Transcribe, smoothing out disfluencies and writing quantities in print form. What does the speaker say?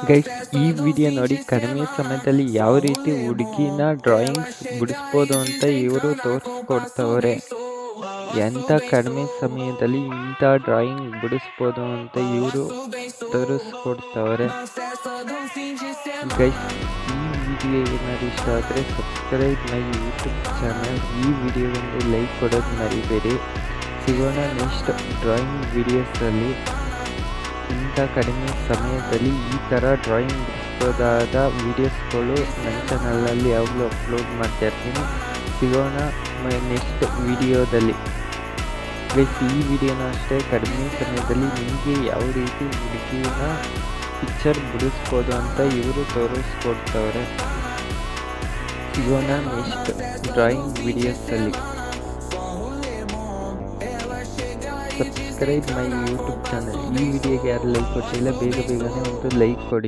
Guys, ಈ video ನೋಡಿ ಕಡಿಮೆ ಸಮಯದಲ್ಲಿ ಯಾವ ರೀತಿ ಹುಡುಗಿನ ಡ್ರಾಯಿಂಗ್ಸ್ ಬಿಡಿಸ್ಬೋದು ಅಂತ ಇವರು ತೋರಿಸ್ಕೊಡ್ತವ್ರೆ. ಎಂಥ ಕಡಿಮೆ ಸಮಯದಲ್ಲಿ ಇಂಥ ಡ್ರಾಯಿಂಗ್ ಬಿಡಿಸ್ಬೋದು ಅಂತ ಇವರು ತೋರಿಸ್ಕೊಡ್ತವ್ರೆ. ಗೈಸ್, ಈ ವಿಡಿಯೋ ಏನಾದ್ರು ಇಷ್ಟ ಆದರೆ ಸಬ್ಸ್ಕ್ರೈಬ್ ಮೈ ಯೂಟ್ಯೂಬ್ ಚಾನಲ್. ಈ ವಿಡಿಯೋಗೊಂದು ಲೈಕ್ ಕೊಡೋದು ಮರಿಬೇಡಿ. ಸಿಗೋಣ ನೆಕ್ಸ್ಟ್ ಡ್ರಾಯಿಂಗ್ ವಿಡಿಯೋಸಲ್ಲಿ. ಇಂಥ ಕಡಿಮೆ ಸಮಯದಲ್ಲಿ ಈ ಥರ ಡ್ರಾಯಿಂಗ್ ಬಿಡಿಸ್ಬೋದಾದ ವೀಡಿಯೋಸ್ಗಳು ನನ್ನ ಚಾನಲಲ್ಲಿ ಯಾವಾಗಲೂ ಅಪ್ಲೋಡ್ ಮಾಡ್ತಾ ಇರ್ತೀನಿ. ಸಿಗೋಣ ನೆಕ್ಸ್ಟ್ ವಿಡಿಯೋದಲ್ಲಿ. ಗೈಸ್, ಈ ವಿಡಿಯೋನ ಅಷ್ಟೇ ಕಡಿಮೆ ಸಮಯದಲ್ಲಿ ನಿಮಗೆ ಯಾವ ರೀತಿ ಹುಡುಗಿನ ಪಿಕ್ಚರ್ ಬಿಡಿಸ್ಬೋದು ಅಂತ ಇವರು ತೋರಿಸ್ಕೊಡ್ತವ್ರೆ. ಸಿಗೋಣ ನೆಕ್ಸ್ಟ್ ಡ್ರಾಯಿಂಗ್ ವಿಡಿಯೋಸಲ್ಲಿ. Subscribe my YouTube channel. ಈ ವಿಡಿಯೋಗೆ ಯಾರು ಲೈಕ್ ಕೊಟ್ಟಿಲ್ಲ ಬೇಗನೆ ಒಂದು ಲೈಕ್ ಕೊಡಿ.